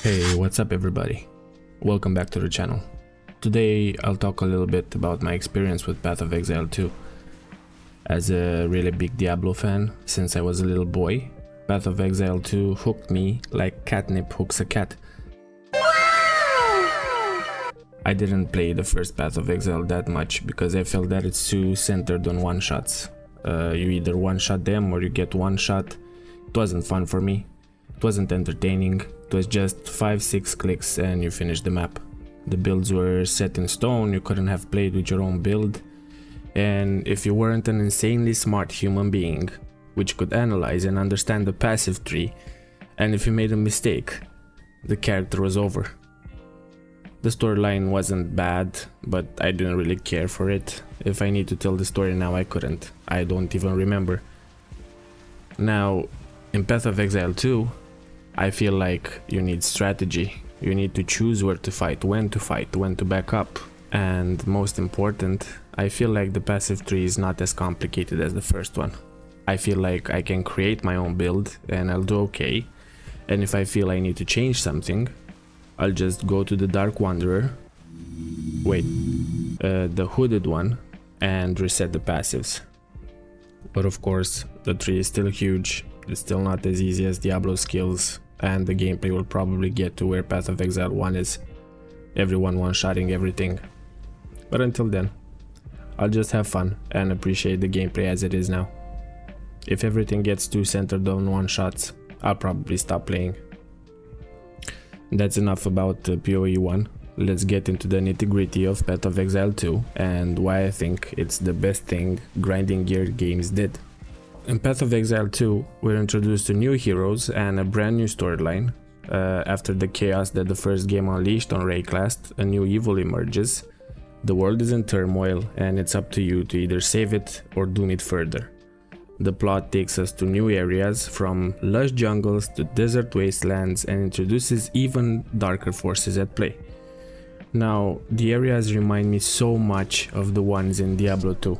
Hey, what's up everybody? Welcome back to the channel. Today I'll talk a little bit about my experience with Path of Exile 2. As a really big Diablo fan since I was a little boy, Path of Exile 2 hooked me like catnip hooks a cat. I didn't play the first Path of Exile that much because I felt that it's too centered on one-shots. You either one-shot them or you get one-shot. It wasn't fun for me. It wasn't entertaining. It was just 5-6 clicks and you finished the map. The builds were set in stone, you couldn't have played with your own build. And if you weren't an insanely smart human being, which could analyze and understand the passive tree, and if you made a mistake, the character was over. The storyline wasn't bad, but I didn't really care for it. If I need to tell the story now, I couldn't. I don't even remember. Now, in Path of Exile 2, I feel like you need strategy. You need to choose where to fight, when to back up. And most important, I feel like the passive tree is not as complicated as the first one. I feel like I can create my own build and I'll do okay. And if I feel I need to change something, I'll just go to the Dark Wanderer, the hooded one, and reset the passives. But of course, the tree is still huge. It's still not as easy as Diablo skills, and the gameplay will probably get to where Path of Exile 1 is. Everyone one-shotting everything. But until then, I'll just have fun and appreciate the gameplay as it is now. If everything gets too centered on one-shots, I'll probably stop playing. That's enough about PoE 1. Let's get into the nitty-gritty of Path of Exile 2 and why I think it's the best thing grinding gear games did. In Path of Exile 2, we're introduced to new heroes and a brand new storyline. After the chaos that the first game unleashed on Wraeclast, a new evil emerges. The world is in turmoil and it's up to you to either save it or doom it further. The plot takes us to new areas, from lush jungles to desert wastelands, and introduces even darker forces at play. Now, the areas remind me so much of the ones in Diablo 2.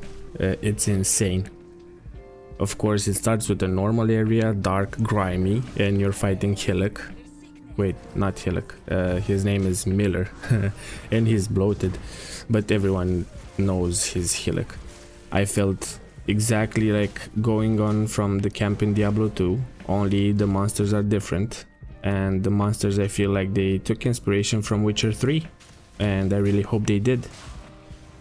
It's insane. Of course, it starts with a normal area, dark, grimy, and you're fighting Hillock. Wait, not Hillock. His name is Miller, and he's bloated, but everyone knows he's Hillock. I felt exactly like going on from the camp in Diablo 2, only the monsters are different, and the monsters, I feel like they took inspiration from Witcher 3, and I really hope they did.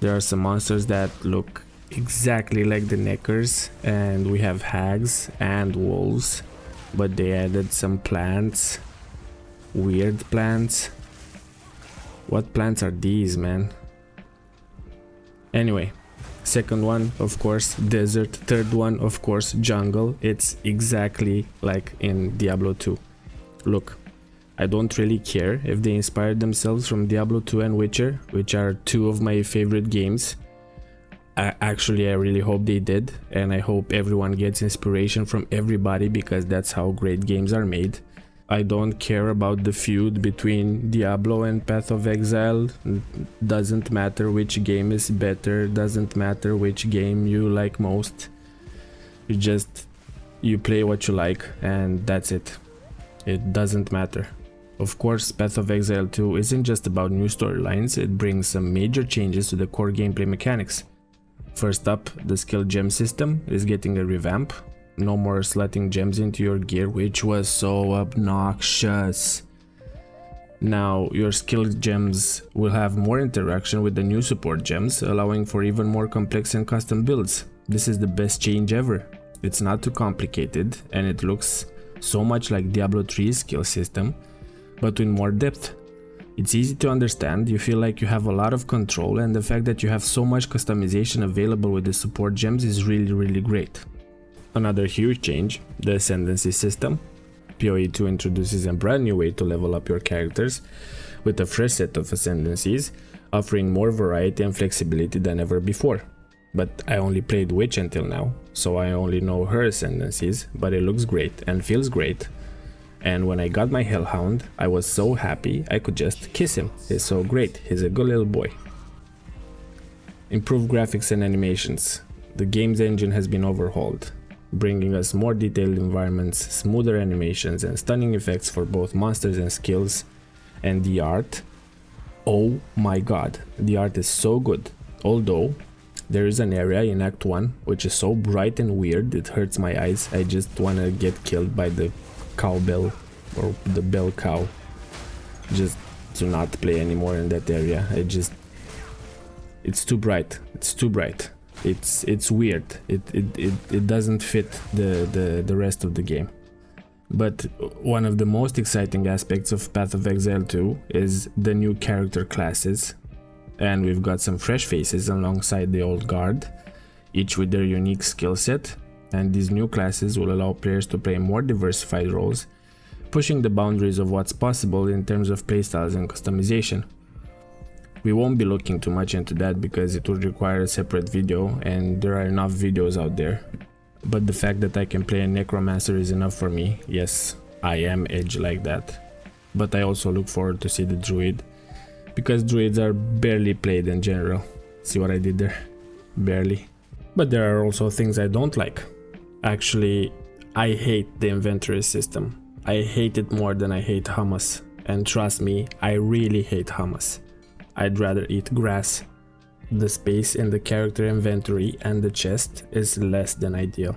There are some monsters that look exactly like the Neckers, and we have hags and wolves, but they added some plants, weird plants. What plants are these, man? Anyway, second one, of course, desert. Third one, of course, jungle. It's exactly like in Diablo 2. Look, I don't really care if they inspired themselves from Diablo 2 and Witcher, which are two of my favorite games. I really hope they did, and I hope everyone gets inspiration from everybody because that's how great games are made. I don't care about the feud between Diablo and Path of Exile. Doesn't matter which game is better, doesn't matter which game you like most. You play what you like and that's it. It doesn't matter. Of course, Path of Exile 2 isn't just about new storylines, it brings some major changes to the core gameplay mechanics. First up, the skill gem system is getting a revamp. No more slotting gems into your gear, which was so obnoxious. Now, your skill gems will have more interaction with the new support gems, allowing for even more complex and custom builds. This is the best change ever. It's not too complicated, and it looks so much like Diablo 3's skill system, but with more depth. It's easy to understand, you feel like you have a lot of control, and the fact that you have so much customization available with the support gems is really great. Another huge change, the ascendancy system. PoE 2 introduces a brand new way to level up your characters with a fresh set of ascendancies, offering more variety and flexibility than ever before. But I only played Witch until now, so I only know her ascendancies, but it looks great and feels great. And when I got my Hellhound, I was so happy I could just kiss him. He's so great, he's a good little boy. Improved graphics and animations. The game's engine has been overhauled. bringing us more detailed environments, smoother animations, and stunning effects for both monsters and skills. And the art, oh my god, the art is so good. Although there is an area in Act 1 which is so bright and weird it hurts my eyes. I just wanna get killed by the cowbell or the bell cow. Just to not play anymore in that area. It's too bright. It's too bright. It's weird. It doesn't fit the rest of the game. But one of the most exciting aspects of Path of Exile 2 is the new character classes. And we've got some fresh faces alongside the old guard, each with their unique skill set, and these new classes will allow players to play more diversified roles, pushing the boundaries of what's possible in terms of playstyles and customization. We won't be looking too much into that because it would require a separate video and there are enough videos out there. But the fact that I can play a necromancer is enough for me. Yes, I am edgy like that. But I also look forward to see the druid, because druids are barely played in general. See what I did there? Barely. But there are also things I don't like. Actually, I hate the inventory system. I hate it more than I hate hummus. And trust me, I really hate hummus. I'd rather eat grass. The space in the character inventory and the chest is less than ideal.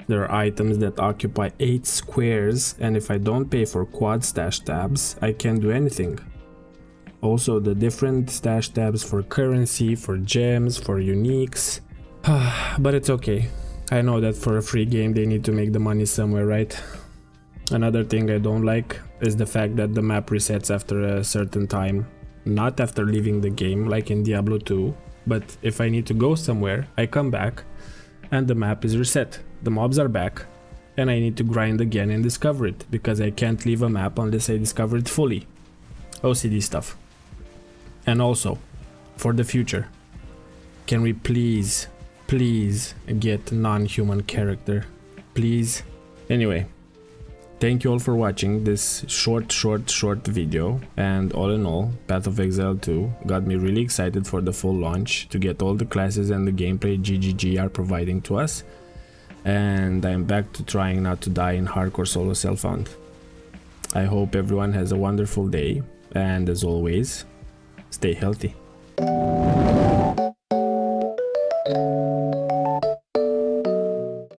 There are items that occupy 8 squares, and if I don't pay for quad stash tabs, I can't do anything. Also, the different stash tabs for currency, for gems, for uniques. But it's okay. I know that for a free game they need to make the money somewhere, right? Another thing I don't like is the fact that the map resets after a certain time. Not after leaving the game like in Diablo 2, but if I need to go somewhere, I come back and the map is reset. The mobs are back and I need to grind again and discover it, because I can't leave a map unless I discover it fully. OCD stuff. And also, for the future, can we please get non-human character? Please? Anyway, thank you all for watching this short video, and all in all, Path of Exile 2 got me really excited for the full launch to get all the classes and the gameplay GGG are providing to us, and I'm back to trying not to die in hardcore solo self-found. I hope everyone has a wonderful day, and as always, stay healthy.